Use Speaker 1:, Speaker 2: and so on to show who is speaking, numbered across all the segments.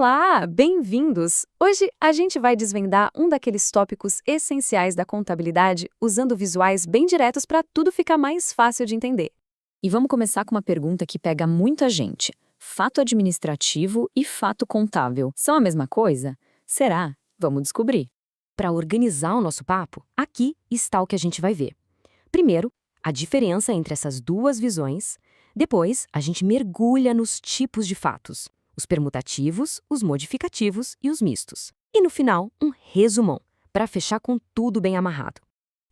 Speaker 1: Olá, bem-vindos! Hoje a gente vai desvendar um daqueles tópicos essenciais da contabilidade usando visuais bem diretos para tudo ficar mais fácil de entender. E vamos começar com uma pergunta que pega muita gente. Fato administrativo e fato contábil são a mesma coisa? Será? Vamos descobrir. Para organizar o nosso papo, aqui está o que a gente vai ver. Primeiro, a diferença entre essas duas visões. Depois, a gente mergulha nos tipos de fatos. Os permutativos, os modificativos e os mistos. E no final, um resumão, para fechar com tudo bem amarrado.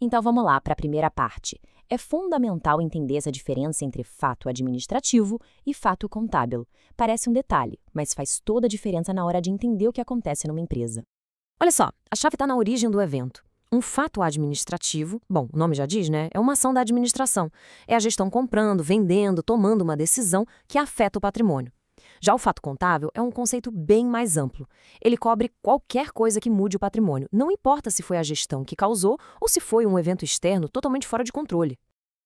Speaker 2: Então vamos lá para a primeira parte. É fundamental entender essa diferença entre fato administrativo e fato contábil. Parece um detalhe, mas faz toda a diferença na hora de entender o que acontece numa empresa.
Speaker 1: Olha só, a chave está na origem do evento. Um fato administrativo, bom, o nome já diz, né? É uma ação da administração. É a gestão comprando, vendendo, tomando uma decisão que afeta o patrimônio. Já o fato contábil é um conceito bem mais amplo. Ele cobre qualquer coisa que mude o patrimônio, não importa se foi a gestão que causou ou se foi um evento externo totalmente fora de controle.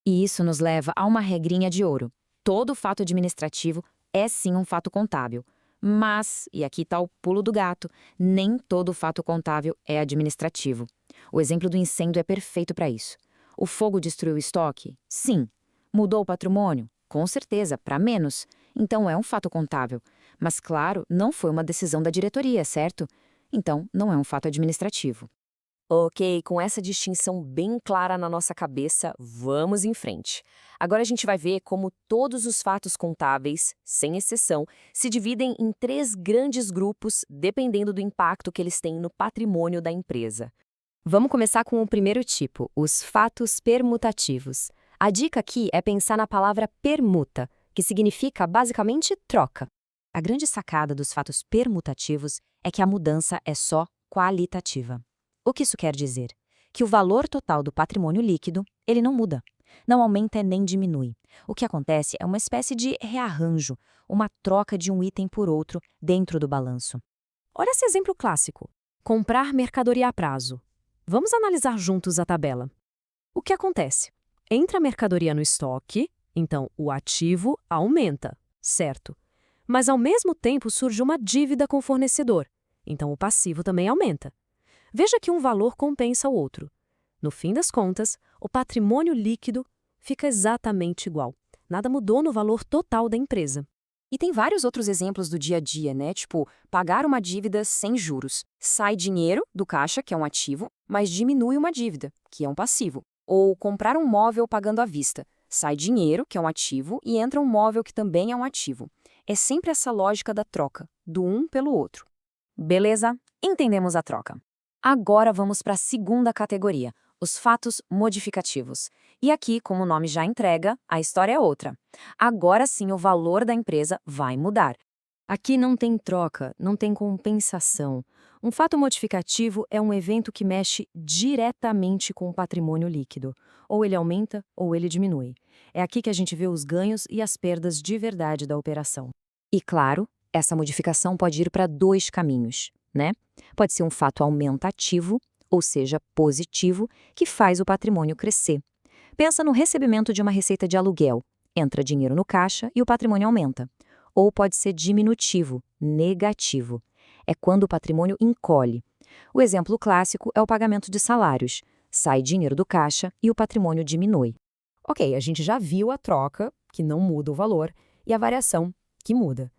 Speaker 2: E isso nos leva a uma regrinha de ouro. Todo fato administrativo é sim um fato contábil. Mas, e aqui está o pulo do gato, nem todo fato contábil é administrativo. O exemplo do incêndio é perfeito para isso. O fogo destruiu o estoque? Sim. Mudou o patrimônio? Com certeza, para menos. Então é um fato contábil. Mas, claro, não foi uma decisão da diretoria, certo? Então, não é um fato administrativo.
Speaker 1: Ok, com essa distinção bem clara na nossa cabeça, vamos em frente. Agora a gente vai ver como todos os fatos contábeis, sem exceção, se dividem em 3 grandes grupos, dependendo do impacto que eles têm no patrimônio da empresa. Vamos começar com o primeiro tipo, os fatos permutativos. A dica aqui é pensar na palavra permuta, que significa basicamente troca. A grande sacada dos fatos permutativos é que a mudança é só qualitativa. O que isso quer dizer? Que o valor total do patrimônio líquido, ele não muda. Não aumenta nem diminui. O que acontece é uma espécie de rearranjo, uma troca de um item por outro dentro do balanço. Olha esse exemplo clássico. Comprar mercadoria a prazo. Vamos analisar juntos a tabela. O que acontece? Entra a mercadoria no estoque, então o ativo aumenta, certo? Mas ao mesmo tempo surge uma dívida com o fornecedor, então o passivo também aumenta. Veja que um valor compensa o outro. No fim das contas, o patrimônio líquido fica exatamente igual. Nada mudou no valor total da empresa. E tem vários outros exemplos do dia a dia, né? Tipo, pagar uma dívida sem juros. Sai dinheiro do caixa, que é um ativo, mas diminui uma dívida, que é um passivo. Ou comprar um móvel pagando à vista. Sai dinheiro, que é um ativo, e entra um móvel que também é um ativo. É sempre essa lógica da troca, do um pelo outro. Beleza? Entendemos a troca. Agora vamos para a segunda categoria, os fatos modificativos. E aqui, como o nome já entrega, a história é outra. Agora sim o valor da empresa vai mudar. Aqui não tem troca, não tem compensação. Um fato modificativo é um evento que mexe diretamente com o patrimônio líquido. Ou ele aumenta ou ele diminui. É aqui que a gente vê os ganhos e as perdas de verdade da operação. E claro, essa modificação pode ir para 2 caminhos, né? Pode ser um fato aumentativo, ou seja, positivo, que faz o patrimônio crescer. Pensa no recebimento de uma receita de aluguel. Entra dinheiro no caixa e o patrimônio aumenta. Ou pode ser diminutivo, negativo. É quando o patrimônio encolhe. O exemplo clássico é o pagamento de salários. Sai dinheiro do caixa e o patrimônio diminui. Ok, a gente já viu a troca, que não muda o valor, e a variação, que muda.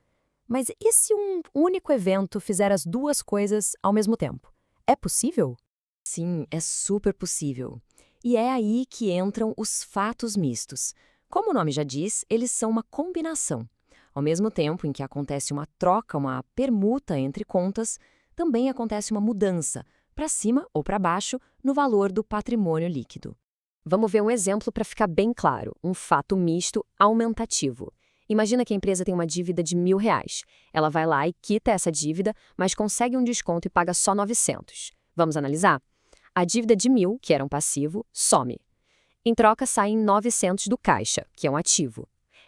Speaker 1: Mas e se um único evento fizer as 2 coisas ao mesmo tempo? É possível? Sim, é super possível. E é aí que entram os fatos mistos. Como o nome já diz, eles são uma combinação. Ao mesmo tempo em que acontece uma troca, uma permuta entre contas, também acontece uma mudança, para cima ou para baixo, no valor do patrimônio líquido. Vamos ver um exemplo para ficar bem claro, um fato misto aumentativo. Imagina que a empresa tem uma dívida de R$ 1.000. Ela vai lá e quita essa dívida, mas consegue um desconto e paga só 900. Vamos analisar? A dívida de 1.000, que era um passivo, some. Em troca, saem 900 do caixa, que é um ativo.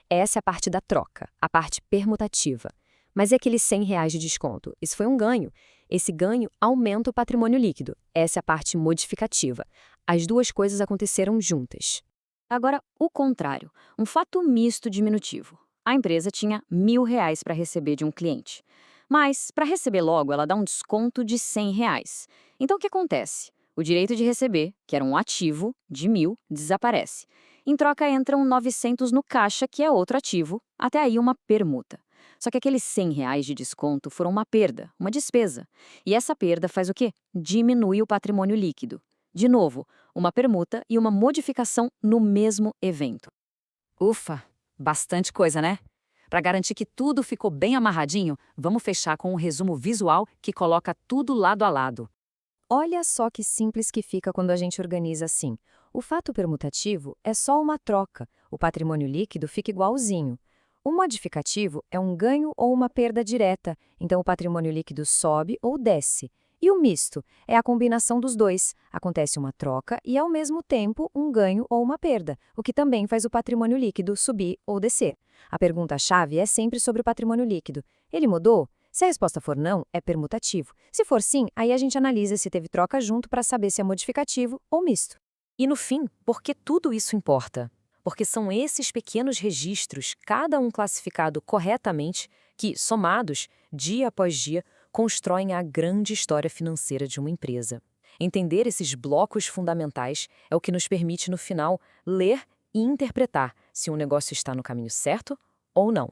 Speaker 1: Essa é a parte da troca, a parte permutativa. Mas e aqueles R$ 100 de desconto? Isso foi um ganho. Esse ganho aumenta o patrimônio líquido. Essa é a parte modificativa. As 2 coisas aconteceram juntas. Agora, o contrário, um fato misto diminutivo. A empresa tinha R$ 1.000 para receber de um cliente.
Speaker 2: Mas, para receber logo, ela dá um desconto de R$ 100. Então, o que acontece? O direito de receber, que era um ativo, de 1.000, desaparece. Em troca, entram 900 no caixa, que é outro ativo, até aí uma permuta. Só que aqueles R$ 100 de desconto foram uma perda, uma despesa. E essa perda faz o quê? Diminui o patrimônio líquido. De novo, uma permuta e uma modificação no mesmo evento.
Speaker 3: Ufa, bastante coisa, né? Para garantir que tudo ficou bem amarradinho, vamos fechar com um resumo visual que coloca tudo lado a lado.
Speaker 1: Olha só que simples que fica quando a gente organiza assim. O fato permutativo é só uma troca, o patrimônio líquido fica igualzinho. O modificativo é um ganho ou uma perda direta, então o patrimônio líquido sobe ou desce. E o misto é a combinação dos dois. Acontece uma troca e, ao mesmo tempo, um ganho ou uma perda, o que também faz o patrimônio líquido subir ou descer. A pergunta-chave é sempre sobre o patrimônio líquido. Ele mudou? Se a resposta for não, é permutativo. Se for sim, aí a gente analisa se teve troca junto para saber se é modificativo ou misto. E no fim, por que tudo isso importa? Porque são esses pequenos registros, cada um classificado corretamente, que, somados, dia após dia, constroem a grande história financeira de uma empresa. Entender esses blocos fundamentais é o que nos permite, no final, ler e interpretar se um negócio está no caminho certo ou não.